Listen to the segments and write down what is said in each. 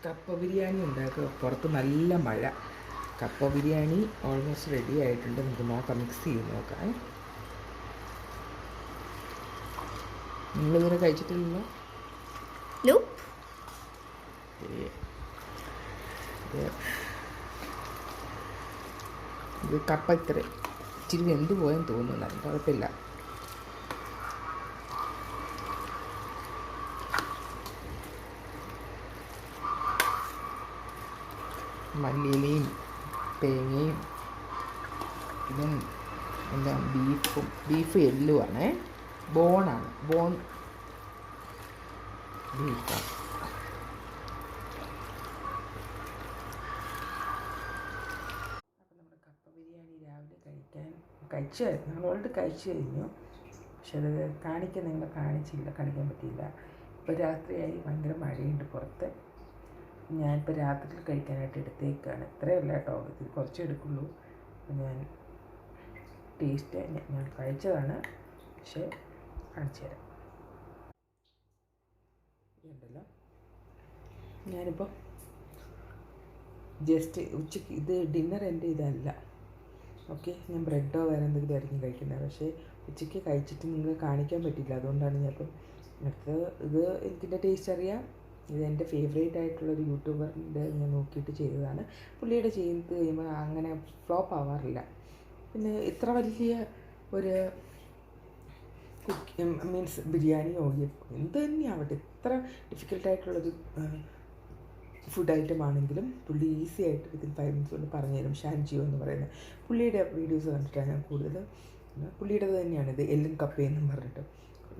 കപ്പ ബിരിയാണി ഉണ്ടാക്കുക. പുറത്ത് നല്ല മഴ. കപ്പ ബിരിയാണി ഓൾമോസ്റ്റ് റെഡി ആയിട്ടുണ്ട്. നമുക്ക് നോക്കാം, മിക്സ് ചെയ്ത് നോക്കാം. നിങ്ങളിതുവരെ കഴിച്ചിട്ടില്ലല്ലോ? ഇത് കപ്പ ഇച്ചിരി വെന്ത് പോയെന്ന് തോന്നുന്നു. കുഴപ്പമില്ല. മല്ലിയിലയും തേങ്ങയും ഇതും എന്താ ബീഫ് എല്ലുമാണ്. ബോൺ ബീഫാണ്. അപ്പം നമ്മുടെ കപ്പ ബിരിയാണി രാവിലെ കഴിച്ചായിരുന്നു. ഞങ്ങൾ ഓൾറെഡി കഴിച്ചു കഴിഞ്ഞു. പക്ഷെ അത് നിങ്ങളെ കാണിക്കാൻ പറ്റിയില്ല. ഇപ്പോൾ രാത്രിയായി, ഭയങ്കര മഴയുണ്ട് പുറത്ത്. ഞാനിപ്പോൾ രാത്രിയിൽ കഴിക്കാനായിട്ട് എടുത്തേക്കാണ്. ഇത്രയല്ല കേട്ടോ, ഇത് കുറച്ചേ എടുക്കുള്ളൂ. ഞാൻ ടേസ്റ്റ് ഞാൻ കഴിച്ചതാണ്, പക്ഷേ കാണിച്ചു തരാം. ഇതുണ്ടല്ലോ, ഞാനിപ്പോൾ ജസ്റ്റ് ഉച്ചയ്ക്ക് ഇത് ഡിന്നർ എൻ്റെ ഇതല്ല. ഓക്കെ, ഞാൻ ബ്രെഡോ വേറെ എന്തെങ്കിലും ആയിരിക്കും കഴിക്കുന്നത്. പക്ഷേ ഉച്ചയ്ക്ക് കഴിച്ചിട്ട് നിങ്ങൾക്ക് കാണിക്കാൻ പറ്റില്ല. അതുകൊണ്ടാണ് ഞാൻ ഇപ്പം ഇത് എനിക്കിൻ്റെ ടേസ്റ്റ് അറിയാം. ഇത് എൻ്റെ ഫേവറേറ്റ് ആയിട്ടുള്ളൊരു യൂട്യൂബറിൻ്റെ ഞാൻ നോക്കിയിട്ട് ചെയ്തതാണ്. പുള്ളിയുടെ ചെയ്ത് കഴിയുമ്പോൾ അങ്ങനെ ഫ്ലോപ്പ് ആവാറില്ല. പിന്നെ ഇത്ര വലിയ ഒരു മീൻസ് ബിരിയാണിയോ എന്ത് തന്നെയാവട്ടെ, ഇത്ര ഡിഫിക്കൽട്ടായിട്ടുള്ളൊരു ഫുഡ് ഐറ്റം ആണെങ്കിലും പുള്ളി ഈസി ആയിട്ട് വിത്തിൻ 5 minutes കൊണ്ട് പറഞ്ഞുതരും. ഷാൻജിയോ എന്ന് പറയുന്ന പുള്ളിയുടെ വീഡിയോസ് കണ്ടിട്ടാണ് ഞാൻ കൂടുതൽ. പുള്ളിയുടേത് തന്നെയാണിത്, എല്ലും കപ്പയെന്നും പറഞ്ഞിട്ട്.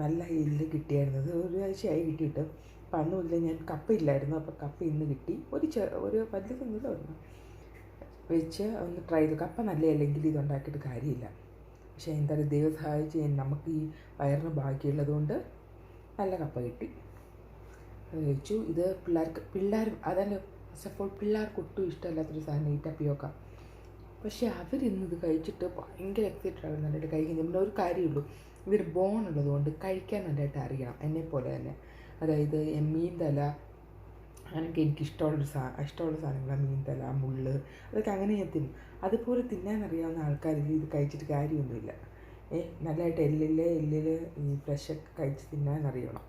നല്ല എല്ല് കിട്ടിയായിരുന്നത് ഒരാഴ്ചയായി കിട്ടിയിട്ട്. അപ്പം അന്ന് മുതൽ ഞാൻ കപ്പ ഇല്ലായിരുന്നു. അപ്പോൾ കപ്പ ഇന്ന് കിട്ടി. ഒരു വലിയ തിന്നില്ല ഒരെണ്ണം വെച്ച് ഒന്ന് ട്രൈ ചെയ്തു. കപ്പ നല്ലതല്ലെങ്കിൽ ഇതുണ്ടാക്കിയിട്ട് കാര്യമില്ല. പക്ഷേ എന്തായാലും ദൈവം സഹായിച്ച് നമുക്ക് ഈ വയറിന് ഭാഗ്യമുള്ളതുകൊണ്ട് നല്ല കപ്പ കിട്ടി. അത് കഴിച്ചു. ഇത് അതല്ല, ഫസ്റ്റ് ഓഫ് ഓൾ പിള്ളേർക്ക് ഒട്ടും ഇഷ്ടമല്ലാത്തൊരു സാധനം ഈ ടപ്പിയോക്ക. പക്ഷേ അവരിന്നത് കഴിച്ചിട്ട് ഭയങ്കര എക്സൈറ്റഡ് ആവും. നല്ലതായിട്ട് കഴിക്കുന്നത് ഒരു കാര്യമുള്ളൂ, ഇവർ ബോൺ ഉള്ളതുകൊണ്ട് കഴിക്കാൻ നല്ലതായിട്ട് അറിയണം. എന്നെപ്പോലെ തന്നെ. അതായത് മീൻ തല, അങ്ങനെയൊക്കെ എനിക്കിഷ്ടമുള്ള സാധനങ്ങളാണ്. മീൻ തല, മുള്ള്, അതൊക്കെ അങ്ങനെ ഞാൻ തിന്നും. അതുപോലെ തിന്നാനറിയാവുന്ന ആൾക്കാരിൽ ഇത് കഴിച്ചിട്ട് കാര്യമൊന്നുമില്ല. നല്ലതായിട്ട് എല്ലിൽ ഈ ഫ്ലഷൊക്കെ കഴിച്ച് തിന്നാനറിയണം.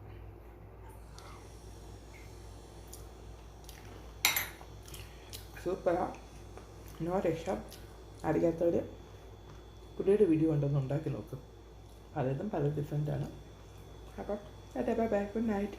സൂപ്പറാണ്, നോ രക്ഷ. അറിയാത്തവർ പുള്ളിയുടെ വീഡിയോ കൊണ്ടൊന്ന് ഉണ്ടാക്കി നോക്കും. പലതും പല ഡിഫറെൻ്റാണ്. അപ്പം ബൈ, ഗുഡ് നൈറ്റ്.